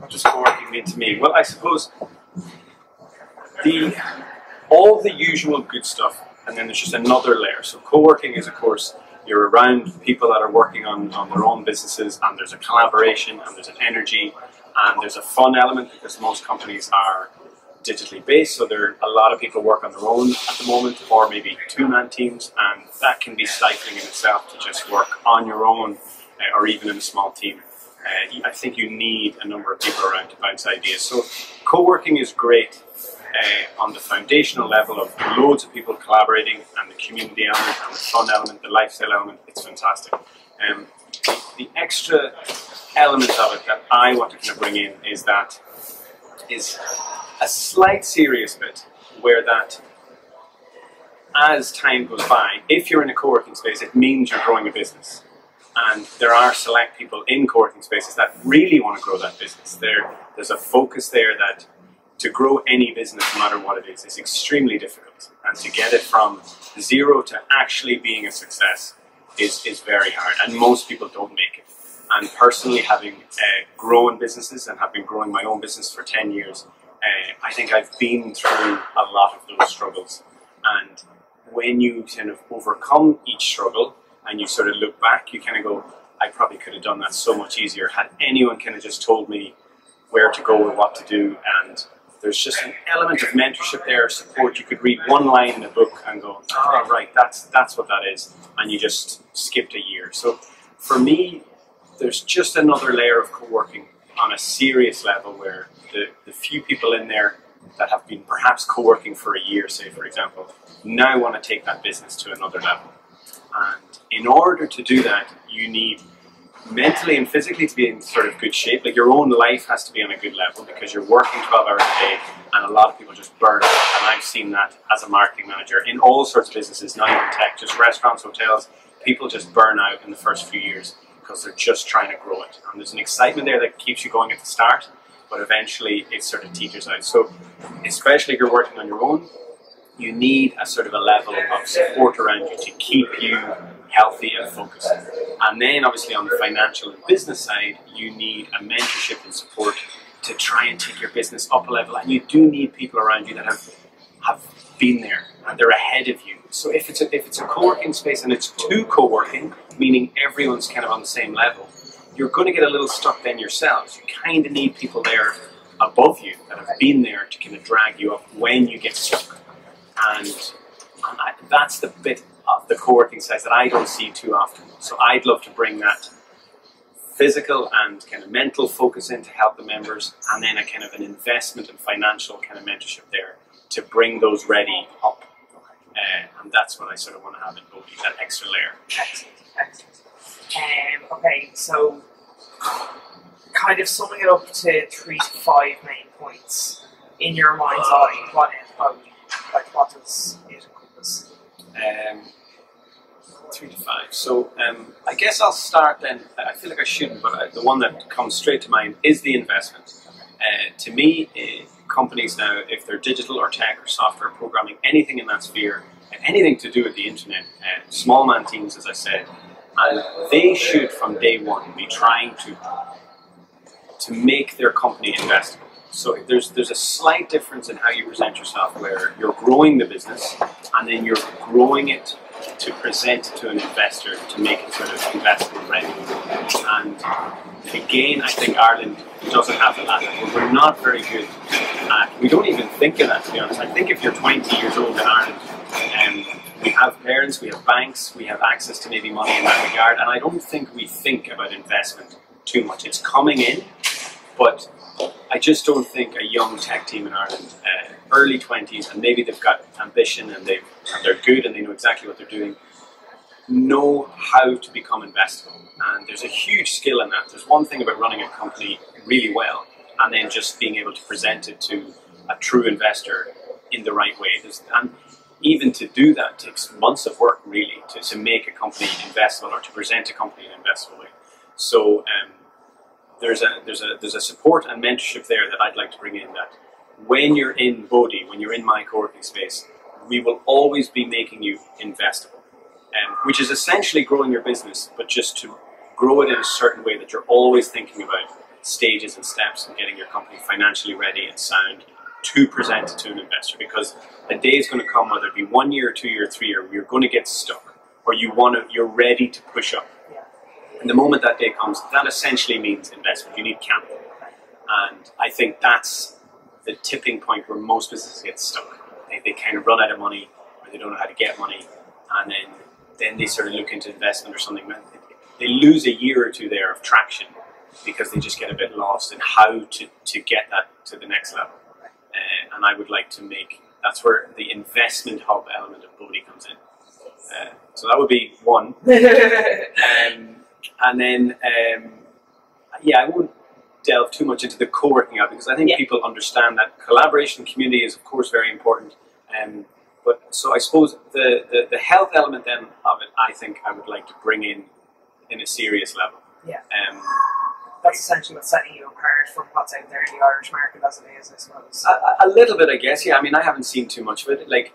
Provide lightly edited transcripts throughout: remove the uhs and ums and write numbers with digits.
What does co-working mean to me? Well, I suppose all the usual good stuff, and then there's just another layer. So co-working is, of course, you're around people that are working on their own businesses, and there's a collaboration, and there's an energy, and there's a fun element because most companies are digitally based, so there are a lot of people work on their own at the moment, or maybe two-man teams, and that can be stifling in itself to just work on your own or even in a small team. I think you need a number of people around to bounce ideas. So co-working is great on the foundational level of loads of people collaborating, and the community element, and the fun element, the lifestyle element. It's fantastic. The extra element of it that I want to kind of bring in is a slight serious bit, where that as time goes by, if you're in a co-working space, it means you're growing a business. And there are select people in co-working spaces that really want to grow that business. There's a focus there that to grow any business, no matter what it is extremely difficult. And to get it from zero to actually being a success is very hard. And most people don't make it. And personally, having grown businesses and have been growing my own business for 10 years, I think I've been through a lot of those struggles. And when you kind of overcome each struggle and you sort of look back, you kind of go, I probably could have done that so much easier had anyone kind of just told me where to go and what to do. And there's just an element of mentorship there, support. You could read one line in a book and go, oh, right, that's what that is. And you just skipped a year. So for me, there's just another layer of co-working on a serious level, where the few people in there that have been perhaps co-working for a year, say for example, now want to take that business to another level. And in order to do that, you need mentally and physically to be in sort of good shape. Like, your own life has to be on a good level, because you're working 12 hours a day, and a lot of people just burn out. And I've seen that as a marketing manager in all sorts of businesses, not even tech, just restaurants, hotels. People just burn out in the first few years because they're just trying to grow it. And there's an excitement there that keeps you going at the start, but eventually it sort of teeters out. So especially if you're working on your own, you need a sort of a level of support around you to keep you healthy and focused. And then obviously on the financial and business side, you need a mentorship and support to try and take your business up a level. And you do need people around you that have been there and they're ahead of you. So if it's a co-working space and it's two co-working, meaning everyone's kind of on the same level, you're going to get a little stuck then yourselves. You kind of need people there above you that have been there to kind of drag you up when you get stuck. And that's the bit of the co-working space that I don't see too often. So I'd love to bring that physical and kind of mental focus in to help the members, and then a kind of an investment and financial kind of mentorship there to bring those ready up. And that's what I sort of want to have in Bodhi, that extra layer. Excellent, excellent. Okay, so kind of summing it up to 3 to 5 main points in your mind's eye, what is Bodhi? Like, what does it encompass? 3 to 5. So I guess I'll start then. I feel like I shouldn't, but the one that comes straight to mind is the investment. To me, companies now, if they're digital or tech or software, programming, anything in that sphere, anything to do with the internet, small man teams, as I said, and they should from day one be trying to make their company investable. So there's a slight difference in how you present yourself, where you're growing the business and then you're growing it to present it to an investor to make it sort of investable ready. And again, I think Ireland doesn't have the latter. We're not very good at, we don't even think of that, to be honest. I think if you're 20 years old in Ireland, we have parents, we have banks, we have access to maybe money in that regard, and I don't think we think about investment too much. It's coming in, but I just don't think a young tech team in Ireland, early 20s, and maybe they've got ambition and they're good and they know exactly what they're doing, know how to become investable. And there's a huge skill in that. There's one thing about running a company really well and then just being able to present it to a true investor in the right way. And even to do that takes months of work, really, to make a company investable or to present a company in an investable way. So there's a support and mentorship there that I'd like to bring in, that when you're in Bodhi, when you're in my co-working space, we will always be making you investable, which is essentially growing your business, but just to grow it in a certain way that you're always thinking about stages and steps in getting your company financially ready and sound to present it to an investor, because a day is going to come, whether it be 1 year, 2 year, 3 year, you're going to get stuck, or you're ready to push up. And the moment that day comes, that essentially means investment. You need capital. And I think that's the tipping point where most businesses get stuck. They kind of run out of money, or they don't know how to get money, and then they sort of look into investment or something. They lose a year or two there of traction because they just get a bit lost in how to get that to the next level. And I would like to that's where the investment hub element of Bodhi comes in. So that would be one. And then, I won't delve too much into the co-working out, because I think people understand that collaboration and community is, of course, very important. But so I suppose the health element then of it, I think I would like to bring in a serious level. Yeah. That's essentially what's setting you apart from what's out there in the Irish market as it is, I suppose. A little bit, I guess, yeah. I mean, I haven't seen too much of it. Like,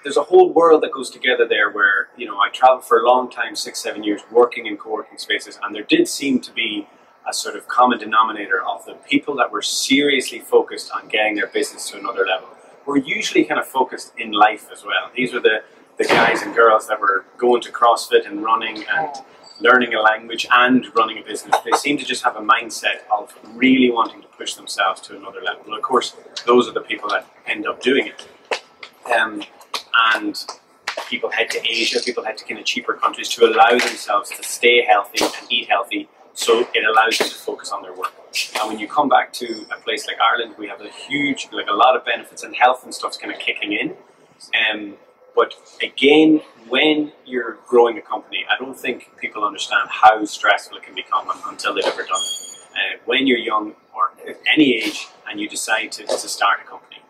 there's a whole world that goes together there where, I traveled for a long time, 6-7 years, working in co-working spaces, and there did seem to be a sort of common denominator of the people that were seriously focused on getting their business to another level. Were usually kind of focused in life as well. These were the guys and girls that were going to CrossFit and running and learning a language and running a business. They seem to just have a mindset of really wanting to push themselves to another level. Well, of course, those are the people that end up doing it. And people head to Asia, people head to kind of cheaper countries to allow themselves to stay healthy and eat healthy, so it allows them to focus on their work. And when you come back to a place like Ireland, we have a lot of benefits, and health and stuff's kind of kicking in. But again, when you're growing a company, I don't think people understand how stressful it can become until they've ever done it. When you're young, or at any age, and you decide to start a company,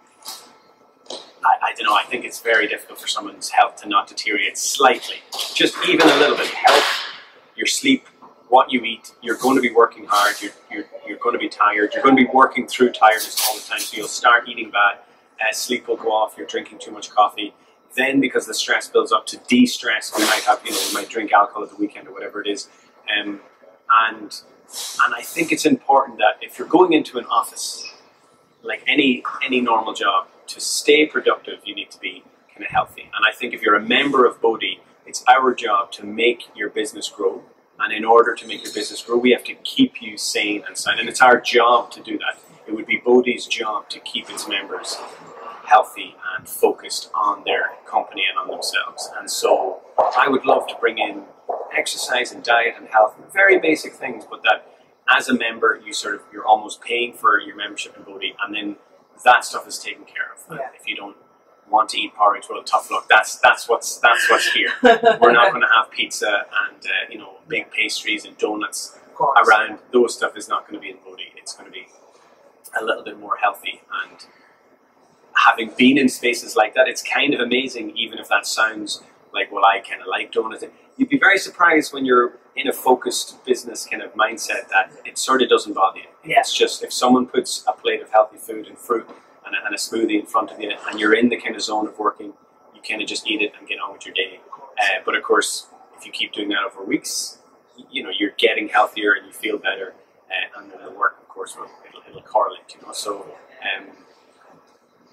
I don't know, I think it's very difficult for someone's health to not deteriorate slightly. Just even a little bit. Health, your sleep, what you eat, you're going to be working hard, you're going to be tired, you're going to be working through tiredness all the time, so you'll start eating bad, sleep will go off, you're drinking too much coffee. Then, because the stress builds up, to de-stress, we might drink alcohol at the weekend or whatever it is. And I think it's important that if you're going into an office, like any normal job, to stay productive, you need to be kind of healthy. And I think if you're a member of Bodhi, it's our job to make your business grow. And in order to make your business grow, we have to keep you sane and sound. And it's our job to do that. It would be Bodhi's job to keep its members healthy and focused on their company and on themselves. And so I would love to bring in exercise and diet and health, very basic things, but that as a member, you're almost paying for your membership in Bodhi, and then that stuff is taken care of. Yeah. If you don't want to eat porridge, well, tough luck. That's what's here. We're not going to have pizza and big pastries and donuts around. Those stuff is not going to be in Bodhi. It's going to be a little bit more healthy. And having been in spaces like that, it's kind of amazing, even if that sounds like, well, I kind of like donuts. You'd be very surprised when you're in a focused business kind of mindset that it sort of doesn't bother you. Yeah. It's just, if someone puts a plate of healthy food and fruit and a smoothie in front of you, and you're in the kind of zone of working, you kind of just eat it and get on with your day. But of course, if you keep doing that over weeks, you're getting healthier and you feel better, and then the work, of course, it'll correlate. So,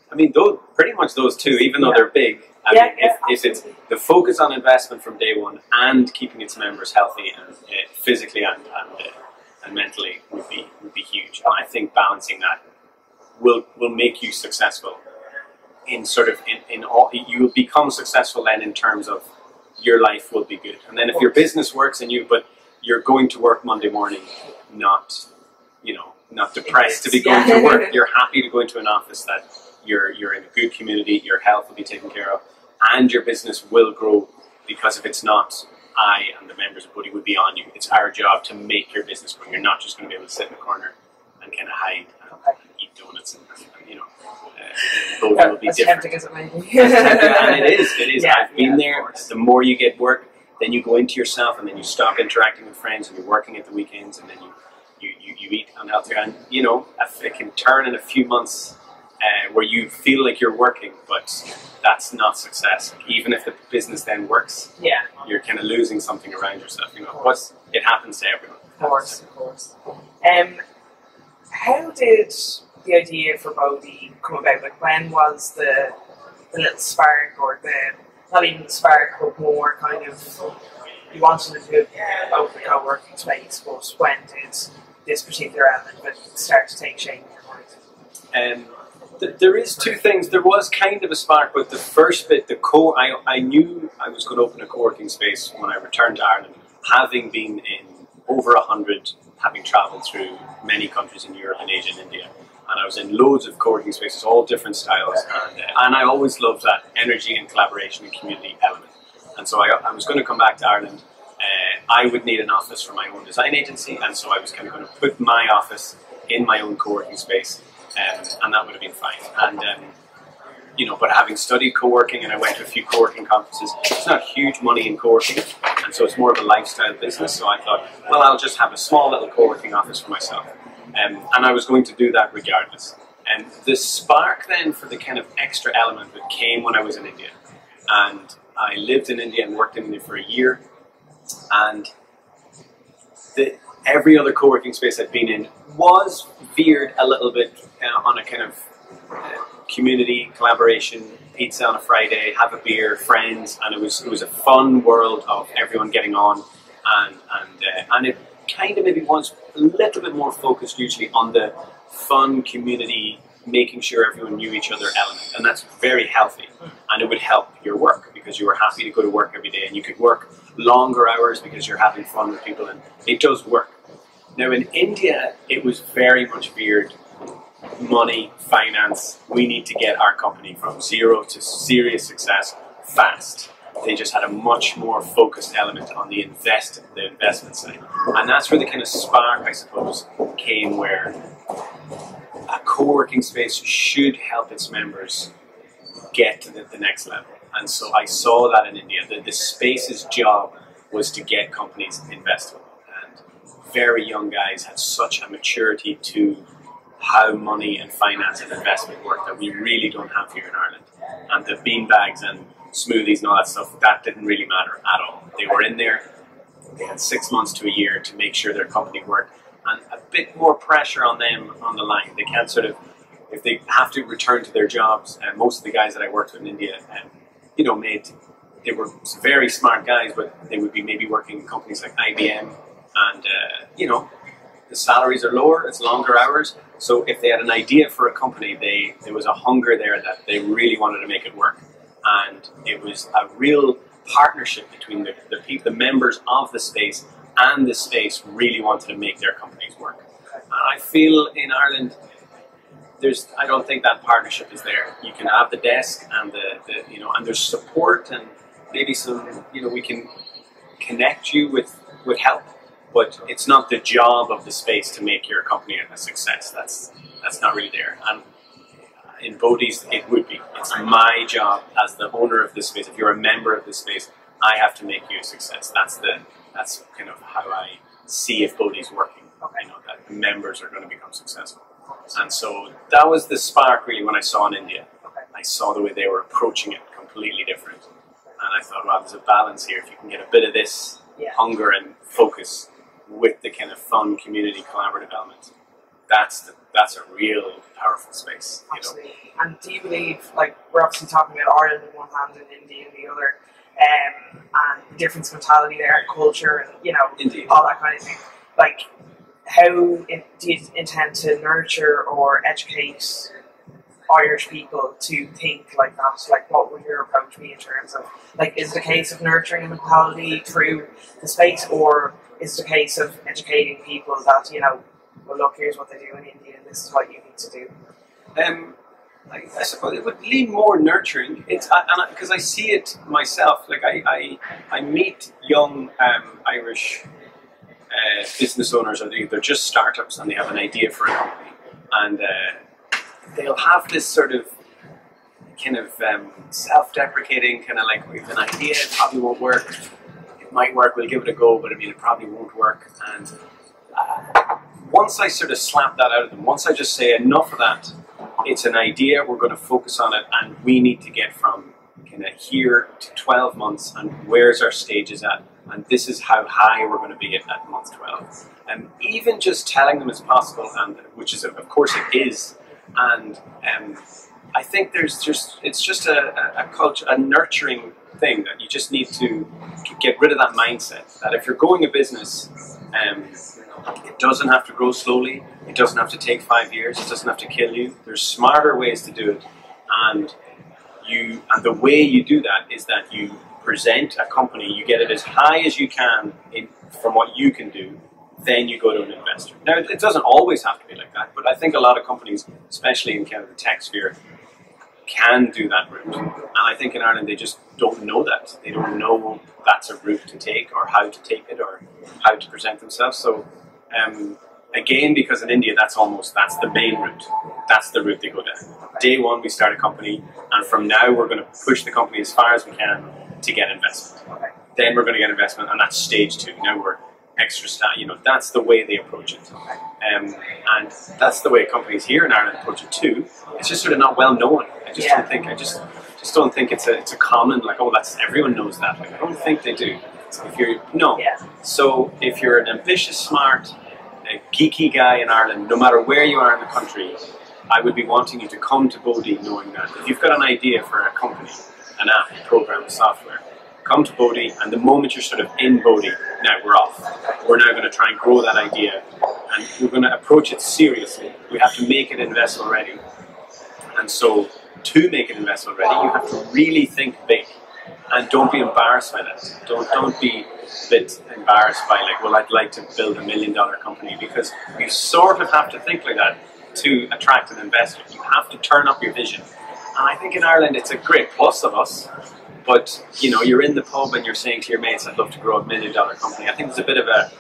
I mean, pretty much those two, even though they're big. If it's the focus on investment from day one and keeping its members healthy and physically and mentally would be huge. And I think balancing that will make you successful in all. You will become successful then in terms of your life will be good. And then if your business works but you're going to work Monday morning, not depressed to be going to work. You're happy to go into an office that you're in a good community, your health will be taken care of, and your business will grow, because if it's not, I and the members of Bodhi would be on you. It's our job to make your business grow. You're not just going to be able to sit in the corner and kind of hide and eat donuts and Bodhi will be different. Tempting as it may be. And it is. Yeah, I've been there. The more you get work, then you go into yourself, and then you stop interacting with friends, and you're working at the weekends, and then you eat unhealthy. And it can turn in a few months where you feel like you're working, but that's not success. Even if the business then works, you're kind of losing something around yourself. It happens to everyone. Of course. How did the idea for Bodhi come about? Like, when was the little spark, or not even the spark, but more kind of, you wanted to open a co-working space, but when did this particular element of it start to take shape in your mind? There is two things. There was kind of a spark, but the first bit, I knew I was going to open a co-working space when I returned to Ireland, having been in over 100, having travelled through many countries in Europe and Asia and India. And I was in loads of co-working spaces, all different styles, and I always loved that energy and collaboration and community element. And so I was going to come back to Ireland. I would need an office for my own design agency, and so I was kind of going to put my office in my own co-working space, and that would have been fine. And you know, but having studied co-working, and I went to a few co-working conferences, it's not huge money in co-working, and so it's more of a lifestyle business. So I thought, well, I'll just have a small little co-working office for myself. And I was going to do that regardless. And the spark then for the kind of extra element that came when I was in India. And I lived in India and worked in India for a year. And every other co-working space I'd been in was veered a little bit on a kind of community collaboration, pizza on a Friday, have a beer, friends, and it was a fun world of everyone getting on, and it kind of maybe was a little bit more focused usually on the fun community, making sure everyone knew each other element, and that's very healthy, and it would help your work because you were happy to go to work every day, and you could work longer hours because you're having fun with people, and it does work. Now in India, it was very much veered money, finance. We need to get our company from zero to serious success fast. They just had a much more focused element on the investment side. And that's where the kind of spark, I suppose, came, where a co-working space should help its members get to the next level. And so I saw that in India. The space's job was to get companies invested. And very young guys had such a maturity to how money and finance and investment work that we really don't have here in Ireland. And the beanbags and smoothies and all that stuff, that didn't really matter at all. They were in there, they had 6 months to a year to make sure their company worked, and a bit more pressure on them on the line. They can't sort of, if they have to return to their jobs, and most of the guys that I worked with in India, you know, they were very smart guys, but they would be maybe working in companies like IBM, and you know, the salaries are lower, it's longer hours. So if they had an idea for a company, there was a hunger there that they really wanted to make it work. And it was a real partnership between the members of the space, and the space really wanted to make their companies work. And I feel in Ireland, I don't think that partnership is there. You can have the desk and you know, and there's support and maybe some, you know, we can connect you with help, but it's not the job of the space to make your company a success. That's not really there. And in Bodhi's, it would be. It's my job as the owner of this space. If you're a member of this space, I have to make you a success. That's kind of how I see if Bodhi's working. I know that the members are going to become successful. And so that was the spark really when I saw in India. I saw the way they were approaching it completely different. And I thought, wow, there's a balance here. If you can get a bit of this hunger and focus with the kind of fun community collaborative element, that's a real powerful space. Absolutely. You know? And do you believe, like, we're obviously talking about Ireland in one hand and India in the other, and the difference in mentality there, and culture, and, you know, Indeed. All that kind of thing. Like, how do you intend to nurture or educate Irish people to think like that? Like, what would your approach be in terms of, like, is it a case of nurturing a mentality through the space, or is it a case of educating people that, you know, well, look, here's what they do in India, and this is what you need to do? I suppose it would lean more nurturing. It's because I see it myself. Like I meet young Irish business owners, or they're just startups, and they have an idea for a company, and they'll have this sort of kind of self-deprecating kind of like, we have an idea, it probably won't work. It might work, we'll give it a go, but I mean, it probably won't work. And once I sort of slap that out of them, once I just say enough of that, it's an idea, we're going to focus on it, and we need to get from kind of here to 12 months, and where's our stages at, and this is how high we're going to be at month 12. And even just telling them it's possible, and which is, of course it is, and I think it's just a culture, a nurturing thing that you just need to get rid of that mindset that if you're growing a business, it doesn't have to grow slowly, it doesn't have to take 5 years, it doesn't have to kill you. There's smarter ways to do it, and the way you do that is that you present a company, you get it as high as you can from what you can do, then you go to an investor. Now, it doesn't always have to be like that, but I think a lot of companies, especially in kind of the tech sphere, can do that route. And I think in Ireland they just don't know that. They don't know that's a route to take, or how to take it, or how to present themselves. So again, because in India that's the main route. That's the route they go down. Day one we start a company, and from now we're going to push the company as far as we can to get investment. Then we're going to get investment, and that's stage 2. Now we're extra staff. That's the way they approach it, and that's the way companies here in Ireland approach it too. It's just sort of not well known. I just don't think it's a common, like, oh, that's everyone knows that. Like, I don't think they do. So if you're an ambitious, smart, geeky guy in Ireland, no matter where you are in the country, I would be wanting you to come to Bodhi knowing that if you've got an idea for a company, an app, a program, software, come to Bodhi, and the moment you're sort of in Bodhi, now we're off. We're now going to try and grow that idea, and we're going to approach it seriously. We have to make it investment ready. And so to make it investment ready, you have to really think big, and don't be embarrassed by that. Don't be a bit embarrassed by, like, well, I'd like to build $1 million company, because you sort of have to think like that to attract an investor. You have to turn up your vision. And I think in Ireland it's a great plus of us, but you're in the pub and you're saying to your mates, I'd love to grow $1 million company. I think there's a bit of a,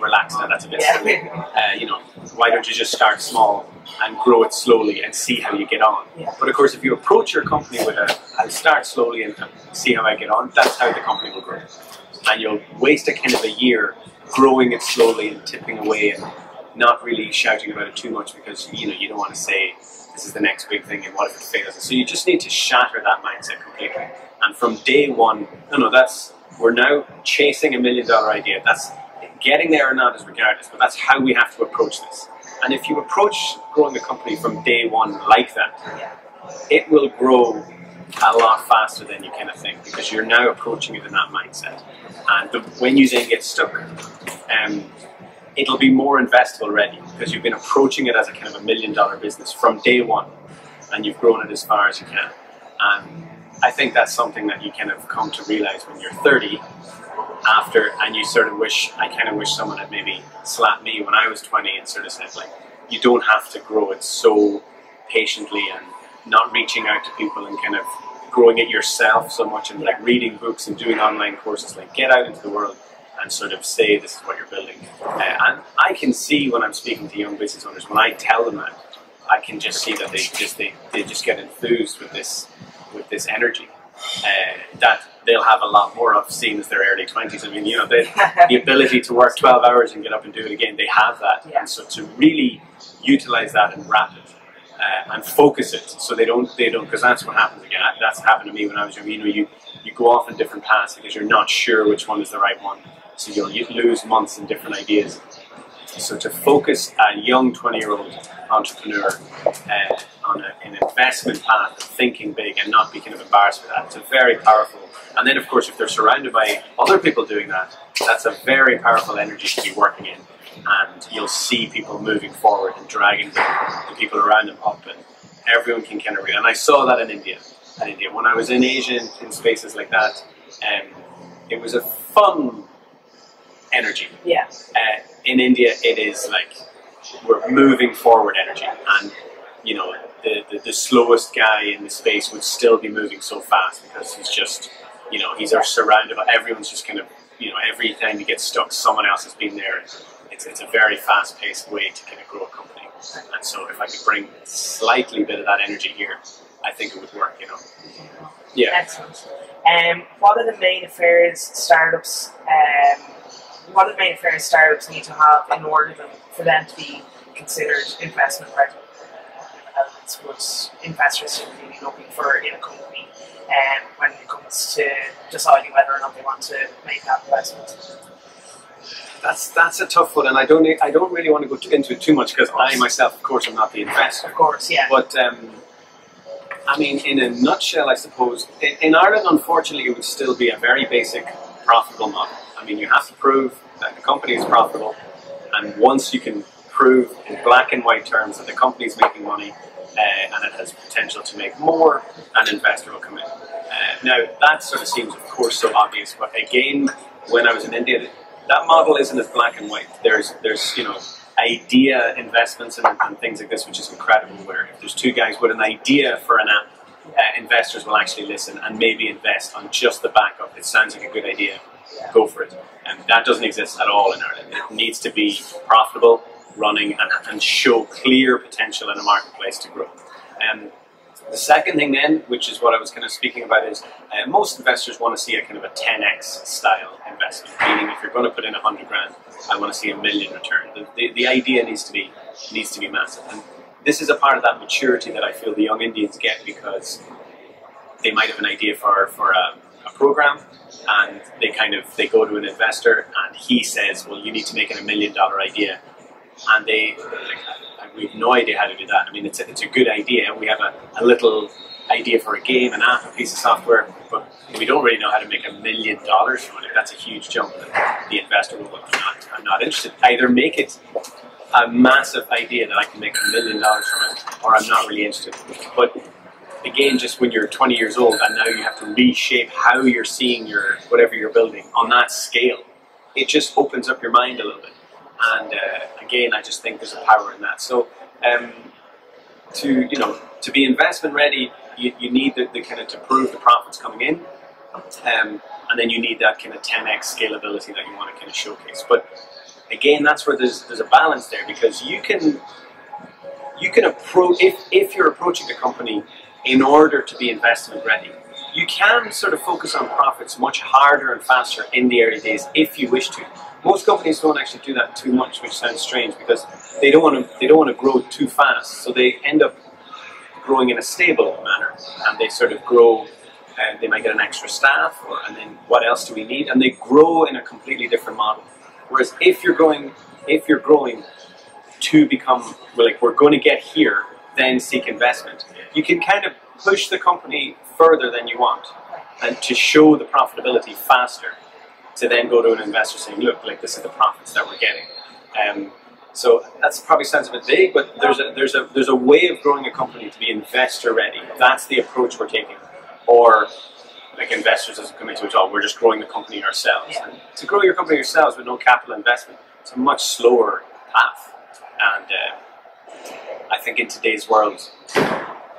relax now, that's a bit silly. Why don't you just start small and grow it slowly and see how you get on? But of course, if you approach your company with I'll start slowly and see how I get on, that's how the company will grow. And you'll waste a kind of a year growing it slowly and tipping away and not really shouting about it too much, because you don't want to say this is the next big thing and what if it fails. So you just need to shatter that mindset completely. And from day one, we're now chasing $1 million idea. That's getting there or not is regardless, but that's how we have to approach this. And if you approach growing a company from day one like that, it will grow a lot faster than you kind of think, because you're now approaching it in that mindset. And when you then get stuck, it'll be more investable already, because you've been approaching it as a kind of $1 million business from day one, and you've grown it as far as you can. And I think that's something that you kind of come to realize when you're 30 and you sort of I kind of wish someone had maybe slapped me when I was 20 and sort of said, like, you don't have to grow it so patiently and not reaching out to people and kind of growing it yourself so much and like reading books and doing online courses. Like, get out into the world and sort of say this is what you're building. And I can see when I'm speaking to young business owners, when I tell them that, I can just see that they just get enthused with this energy that they'll have a lot more of, seeing as their early 20s. I mean, the ability to work 12 hours and get up and do it again, they have that. And so to really utilize that and wrap it and focus it, so they don't, because that's what happens again. That's happened to me when I was young. You go off in different paths because you're not sure which one is the right one. So you lose months in different ideas. So to focus a young 20-year-old entrepreneur on an investment path, thinking big and not be kind of embarrassed with that, it's a very powerful. And then of course, if they're surrounded by other people doing that, that's a very powerful energy to be working in. And you'll see people moving forward and dragging the people around them up, and everyone can kind of read. And I saw that in India. When I was in Asia, in spaces like that, it was a fun energy. In India, it is like we're moving forward energy, and the slowest guy in the space would still be moving so fast because he's just he's surrounded by everyone's just kind of every time you get stuck, someone else has been there. It's a very fast-paced way to kind of grow a company, and so if I could bring slightly bit of that energy here, I think it would work. Excellent. What are the main affairs startups? What are the main affairs startups need to have in order for them to be considered investment ready? elements would investors typically be looking for in a company when it comes to deciding whether or not they want to make that investment? That's a tough one, and I don't really want to go into it too much because I myself, of course, am not the investor. Of course, yeah. But I mean, in a nutshell, I suppose in Ireland, unfortunately, it would still be a very basic profitable model. I mean, you have to prove that the company is profitable, and once you can prove in black and white terms that the company is making money and it has potential to make more, an investor will come in. Now, that sort of seems, of course, so obvious, but again, when I was in India, that model isn't as black and white. There's idea investments and things like this, which is incredible, where if there's two guys with an idea for an app, investors will actually listen and maybe invest on just the back of it. Sounds like a good idea, go for it. And that doesn't exist at all in Ireland. It needs to be profitable, running, and show clear potential in a marketplace to grow. The second thing then, which is what I was kind of speaking about, is most investors want to see a kind of a 10x style investment, meaning if you're going to put in 100 grand, I want to see $1 million return. The idea needs to be massive, and this is a part of that maturity that I feel the young Indians get, because they might have an idea for a program, and they go to an investor and he says, well, you need to make it $1 million idea, and we have no idea how to do that. I mean, it's a good idea. We have a little idea for a game, an app, a piece of software, but we don't really know how to make $1 million from it. That's a huge jump. The investor will go, I'm not interested. Either make it a massive idea that I can make $1 million from it, or I'm not really interested. But again, just when you're 20 years old and now you have to reshape how you're seeing whatever you're building on that scale, it just opens up your mind a little bit. And again, I just think there's a power in that. So to be investment ready, you need the kind of to prove the profits coming in, and then you need that kind of 10x scalability that you want to kind of showcase. But again, that's where there's a balance there, because you can approach, if you're approaching a company in order to be investment ready, you can sort of focus on profits much harder and faster in the early days if you wish to. Most companies don't actually do that too much, which sounds strange, because they don't want to grow too fast, so they end up growing in a stable manner, and they sort of grow. They might get an extra staff, and then what else do we need? And they grow in a completely different model. Whereas if you're growing to become, like, we're going to get here, then seek investment, you can kind of push the company further than you want, and to show the profitability faster, to then go to an investor saying, look, like, this is the profits that we're getting. So that probably sounds a bit vague, but there's a way of growing a company to be investor ready. That's the approach we're taking. Or like investors doesn't come into it all, we're just growing the company ourselves. And to grow your company yourselves with no capital investment, it's a much slower path. And I think in today's world,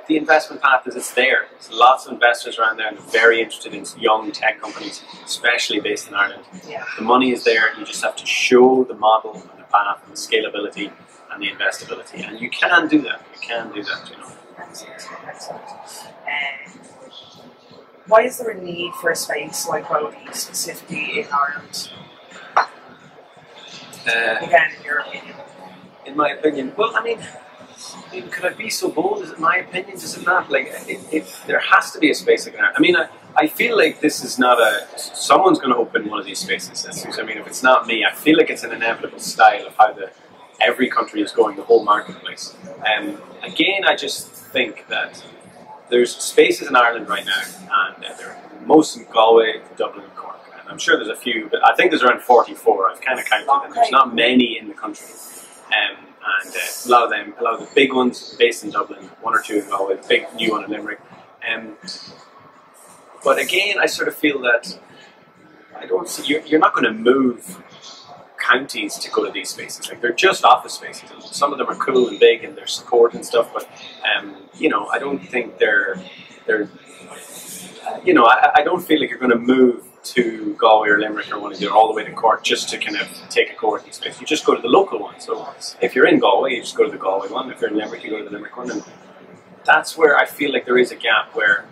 the investment path it's there. There's lots of investors around there and very interested in young tech companies, especially based in Ireland. Yeah. The money is there, you just have to show the model and the path and the scalability and the investability. And you can do that. Excellent. Why is there a need for a space like Bodhi, specifically in Ireland? Again, in your opinion. In my opinion, well, I mean, could I be so bold? Is it my opinion? Is it not? Like, there has to be a space like that. I mean, I feel like this is not someone's going to open one of these spaces. I mean, if it's not me, I feel like it's an inevitable style of how every country is going, the whole marketplace. Again, I just think that there's spaces in Ireland right now, and there are most in Galway, Dublin, and Cork. And I'm sure there's a few, but I think there's around 44. I've kind of counted them. There's not many in the country. And a lot of the big ones based in Dublin, one or two in Galway, the big new one in Limerick. But again, I sort of feel that I don't see, you're not going to move counties to go to these spaces. Like, they're just office spaces. And some of them are cool and big and there's support and stuff, but I don't think they're I don't feel like you're going to move to Galway or Limerick or one of them all the way to Cork just to kind of take a co-working space. You just go to the local one. So if you're in Galway, you just go to the Galway one. If you're in Limerick, you go to the Limerick one. And that's where I feel like there is a gap, where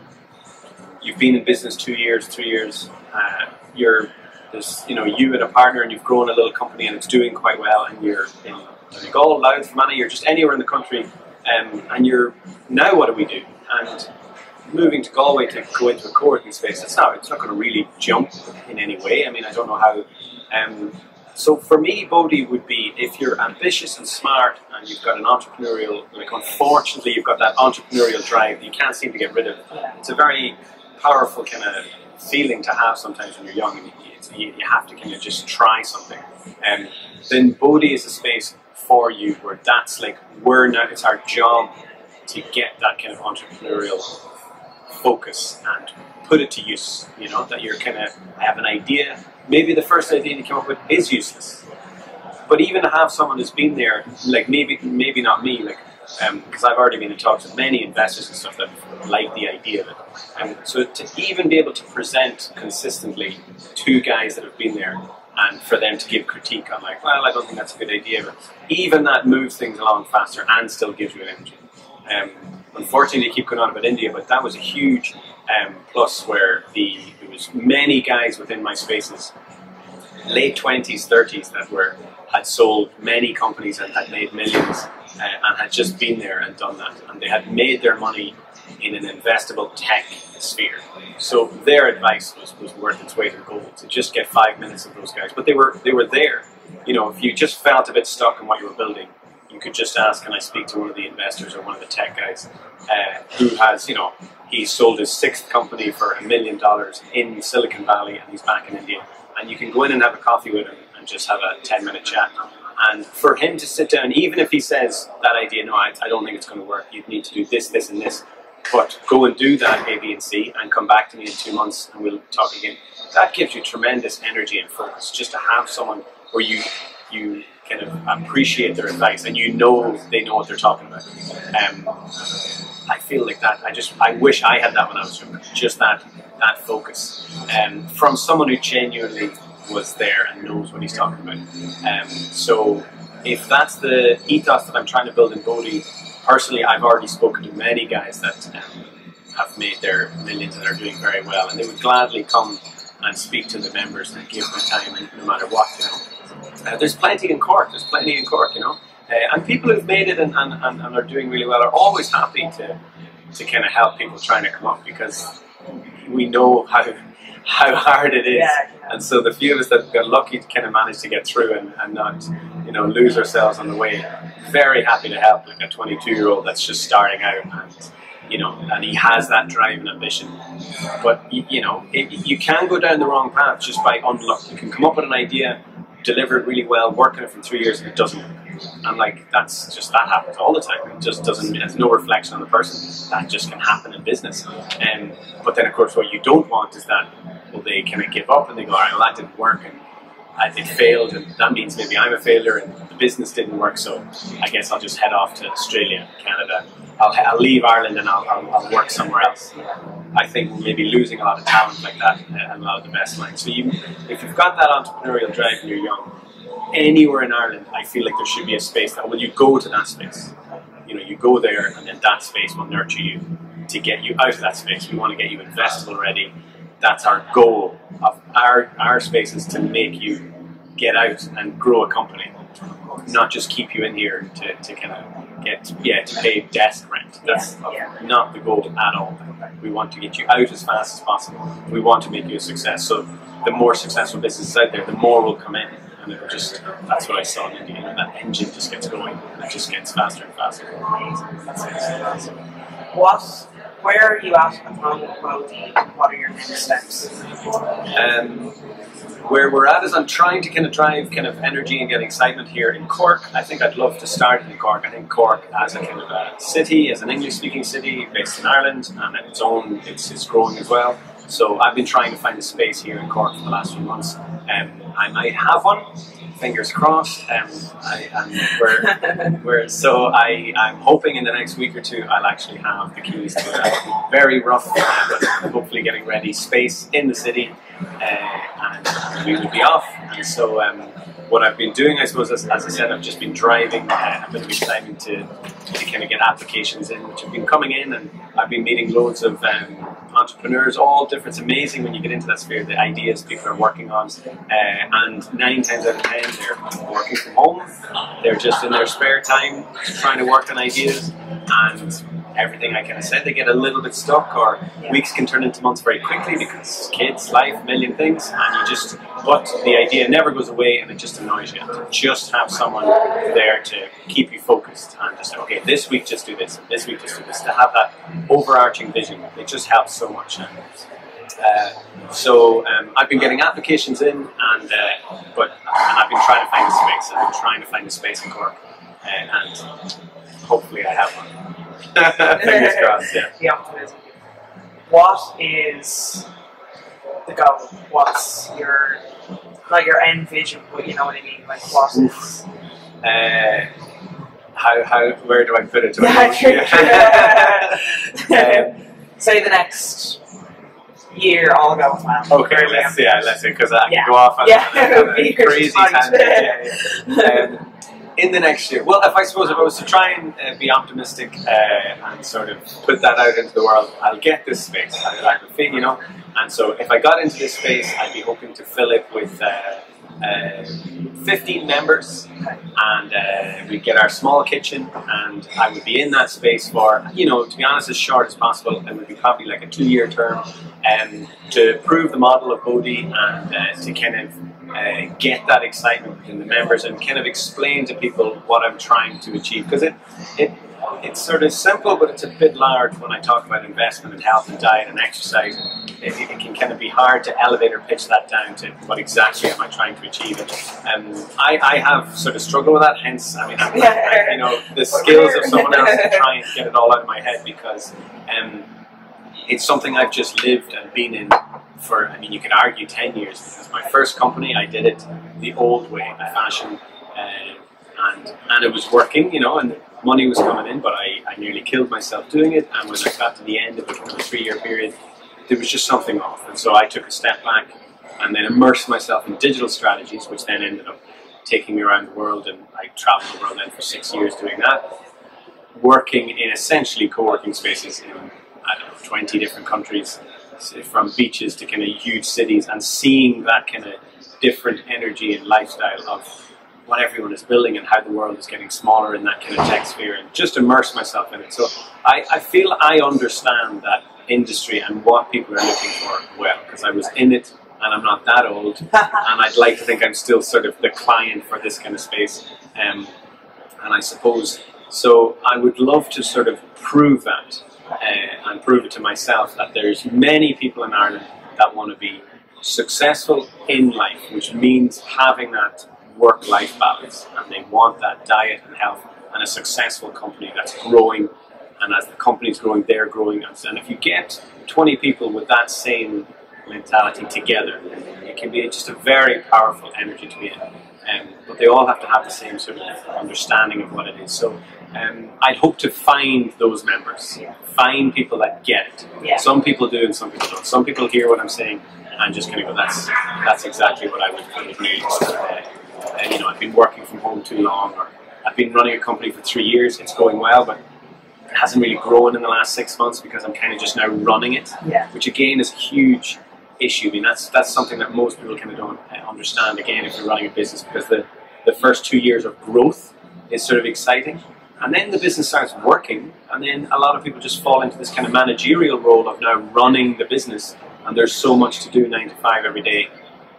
you've been in business 2 years, 3 years, you and a partner, and you've grown a little company and it's doing quite well, and you're in Galway, Louth, Mayo, you're just anywhere in the country, And you're, now what do we do? And moving to Galway to go into a co-working space, it's not going to really jump in any way. I mean, I don't know how. So for me, Bodhi would be, if you're ambitious and smart and you've got an entrepreneurial, like unfortunately you've got that entrepreneurial drive that you can't seem to get rid of. It's a very powerful kind of feeling to have sometimes when you're young, and you have to kind of just try something. Then Bodhi is a space for you where that's like, it's our job to get that kind of entrepreneurial focus and put it to use, you know, that you're kind of, I have an idea, maybe the first idea you come up with is useless, but even to have someone who's been there, like maybe not me, like, because I've already been in talks with many investors and stuff that like the idea of it, so to even be able to present consistently to guys that have been there, and for them to give critique on like, well, I don't think that's a good idea, but even that moves things along faster and still gives you an energy. Unfortunately, I keep going on about India, but that was a huge plus where there was many guys within my spaces, late 20s, 30s, that had sold many companies and had made millions and had just been there and done that. And they had made their money in an investable tech sphere. So their advice was worth its weight in gold, to just get 5 minutes of those guys. But they were there. You know, if you just felt a bit stuck in what you were building, you could just ask, can I speak to one of the investors or one of the tech guys who has, you know, he sold his 6th company for $1 million in Silicon Valley and he's back in India. And you can go in and have a coffee with him and just have a 10-minute chat. And for him to sit down, even if he says that idea, no, I don't think it's going to work, you'd need to do this, this and this, but go and do that A, B and C and come back to me in 2 months and we'll talk again. That gives you tremendous energy and focus, just to have someone where you kind of appreciate their advice and you know they know what they're talking about. I feel like that. I wish I had that when I was younger. Just that focus from someone who genuinely was there and knows what he's talking about. So if that's the ethos that I'm trying to build in Bodhi, personally, I've already spoken to many guys that have made their millions and are doing very well, and they would gladly come and speak to the members and give them time, and no matter what, you know. There's plenty in Cork. You know. And people who've made it and are doing really well are always happy to kind of help people trying to come up, because we know how hard it is. Yeah. And so the few of us that got lucky to kind of manage to get through and not, you know, lose ourselves on the way, very happy to help like a 22-year-old that's just starting out, and you know, and he has that drive and ambition. But you know, you can go down the wrong path just by unluck. You can come up with an idea, deliver it really well, work on it for 3 years, and it doesn't work. And like that happens all the time. It just doesn't. It's no reflection on the person. That just can happen in business. But then, of course, what you don't want is that, well, they kind of give up and they go, all right, well, that didn't work and it failed, and that means maybe I'm a failure and the business didn't work. So I guess I'll just head off to Australia, Canada. I'll leave Ireland and I'll work somewhere else. I think we're maybe losing a lot of talent like that and a lot of the best minds. So if you've got that entrepreneurial drive and you're young, anywhere in Ireland, I feel like there should be a space that when you go to that space, you know, you go there and then that space will nurture you to get you out of that space. We want to get you investable ready. That's our goal of our spaces, to make you get out and grow a company, not just keep you in here to kind of to pay desk rent. That's not the goal at all. We want to get you out as fast as possible. We want to make you a success. So the more successful businesses out there, the more will come in. And it that's what I saw in India. And that engine just gets going. And it just gets faster and faster. Amazing. That's awesome. Where are you at the moment, Bodhi? What are your next steps? Where we're at is I'm trying to kind of drive kind of energy and get excitement here in Cork. I think I'd love to start in Cork. I think Cork as a kind of a city, as an English-speaking city based in Ireland, and it's growing as well. So I've been trying to find a space here in Cork for the last few months. I might have one, fingers crossed. I'm hoping in the next week or two I'll actually have the keys to a very rough, but hopefully getting ready space in the city, and we will be off. And so what I've been doing, I suppose, as I said, I've just been driving a bit of excitement to kind of get applications in, which have been coming in, and I've been meeting loads of entrepreneurs, all different. It's amazing when you get into that sphere, the ideas people are working on, and 9 times out of 10 they're working from home. They're just in their spare time trying to work on ideas, and everything I kind of said, they get a little bit stuck, or weeks can turn into months very quickly because kids, life, a million things, and but the idea never goes away, and it just annoys you. To just have someone there to keep you focused and just say, okay, this week just do this, this week just do this, to have that overarching vision, it just helps so much. So I've been getting applications in, and I've been trying to find a space. I've been trying to find a space in Cork, and hopefully I have one. Fingers crossed. Yeah. The optimism. What is the goal? What's your, not your end vision, but you know what I mean? Like, what is? Where do I put it? Say the next year, all go well. Okay, let's see, because I can go off on a crazy tangent. In the next year, well, if I was to try and be optimistic and sort of put that out into the world, I'll get this space. I have a thing, and so if I got into this space, I'd be hoping to fill it with 15 members, and we'd get our small kitchen, and I would be in that space for, to be honest, as short as possible, and it would be probably like a 2-year term, to prove the model of Bodhi, and to kind of get that excitement within the members and kind of explain to people what I'm trying to achieve, because it's sort of simple, but it's a bit large when I talk about investment in health and diet and exercise. It can kind of be hard to elevate or pitch that down to what exactly am I trying to achieve. I have sort of struggled with that, hence, the skills of someone else to try and get it all out of my head, because it's something I've just lived and been in for, you could argue 10 years, because my first company, I did it the old way, the fashion, and it was working, and money was coming in, but I nearly killed myself doing it, and when I got to the end of the 3-year period, there was just something off, and so I took a step back and then immersed myself in digital strategies, which then ended up taking me around the world, and I traveled the world then for 6 years doing that, working in essentially co-working spaces in, 20 different countries, from beaches to kind of huge cities, and seeing that kind of different energy and lifestyle of what everyone is building and how the world is getting smaller in that kind of tech sphere, and just immerse myself in it. So I feel I understand that industry and what people are looking for well, because I was in it, and I'm not that old, and I'd like to think I'm still sort of the client for this kind of space, and I suppose, so I would love to sort of prove that, and prove it to myself that there's many people in Ireland that want to be successful in life, which means having that work-life balance, and they want that diet and health and a successful company that's growing, and as the company's growing, they're growing, and if you get 20 people with that same mentality together, it can be just a very powerful energy to be in, but they all have to have the same sort of understanding of what it is. So I'd hope to find those members, find people that get it. Yeah. Some people do and some people don't. Some people hear what I'm saying and just kind of go, that's exactly what I would kind of need. I've been working from home too long, or I've been running a company for 3 years, it's going well, but it hasn't really grown in the last 6 months because I'm kind of just now running it, which again is a huge issue. That's something that most people kind of don't understand, again, if you're running a business, because the first 2 years of growth is sort of exciting, and then the business starts working, and then a lot of people just fall into this kind of managerial role of now running the business, and there's so much to do 9 to 5 every day.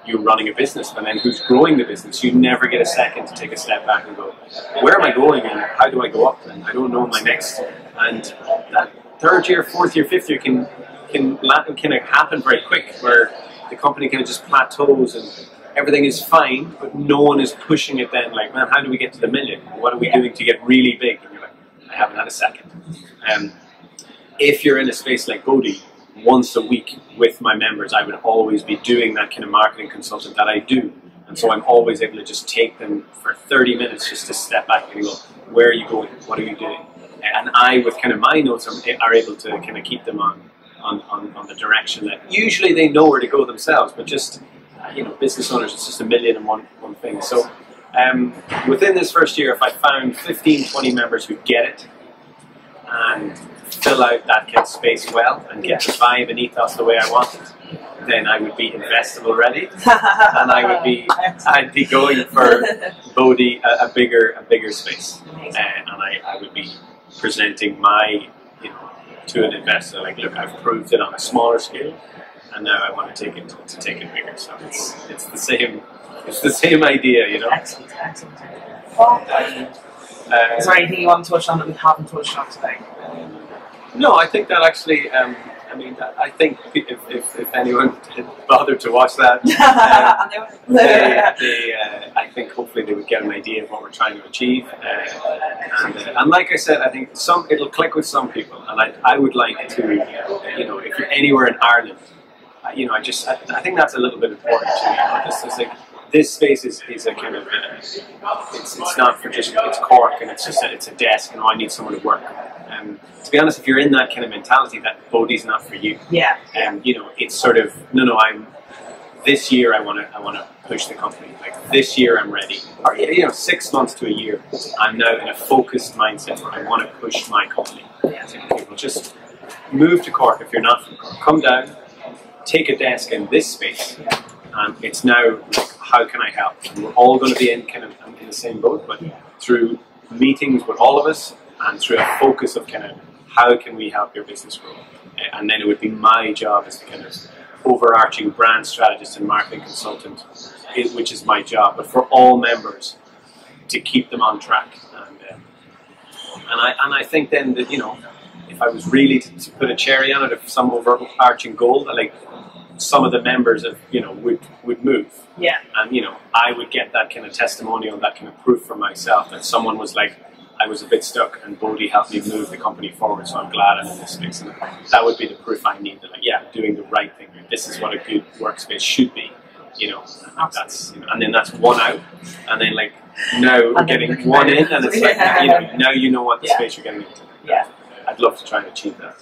You're running a business, and then who's growing the business? You never get a second to take a step back and go, where am I going, and how do I go up? And I don't know my next. And that 3rd year, 4th year, 5th year can kind of happen very quick, where the company kind of just plateaus and everything is fine, but no one is pushing it then, like, man, how do we get to the million? What are we doing to get really big? And you're like, I haven't had a second. If you're in a space like Bodhi, once a week with my members, I would always be doing that kind of marketing consultant that I do. And so I'm always able to just take them for 30 minutes just to step back and go, where are you going? What are you doing? And I, with kind of my notes, are able to kind of keep them on the direction that usually they know where to go themselves, but just, business owners, it's just a million and one thing. So within this first year, if I found 15, 20 members who get it and fill out that kind of space well and get the vibe and ethos the way I want it, then I would be investable ready, and I'd be going for Bodhi a bigger space, and I would be presenting my, to an investor, like, look, I've proved it on a smaller scale, and now I want to take it bigger. So it's the same idea, Excellent. Well, is there anything you want to touch on that we haven't touched on today? No, I think that actually. I think if anyone had bothered to watch that, I think hopefully they would get an idea of what we're trying to achieve. And like I said, I think it'll click with some people, and I would like to, if you're anywhere in Ireland, I think that's a little bit important too. This space is a kind of it's not for just it's Cork and it's a desk and I need someone to work. To be honest, if you're in that kind of mentality, that Bodhi's not for you. Yeah. It's sort of this year I want to push the company. Like this year I'm ready. Or 6 months to a year, I'm now in a focused mindset where I want to push my company. Yeah. People just move to Cork if you're not from Cork. Come down, take a desk in this space. Yeah. And it's now like, how can I help? And we're all going to be in the same boat, but through meetings with all of us and through a focus of kind of how can we help your business grow? And then it would be my job as the kind of overarching brand strategist and marketing consultant, which is my job, but for all members to keep them on track. And I think then that if I was really to put a cherry on it, if some overarching goal that like some of the members of would move. Yeah. And I would get that kind of testimonial, that kind of proof for myself that someone was like, I was a bit stuck and Bodhi helped me move the company forward, so I'm glad I'm in this space. And that would be the proof I need that I'm doing the right thing. This is what a good workspace should be. That's and then that's one out, and then like now we're getting one in, and it's like now you know what the space you're getting into. Yeah. I'd love to try and achieve that.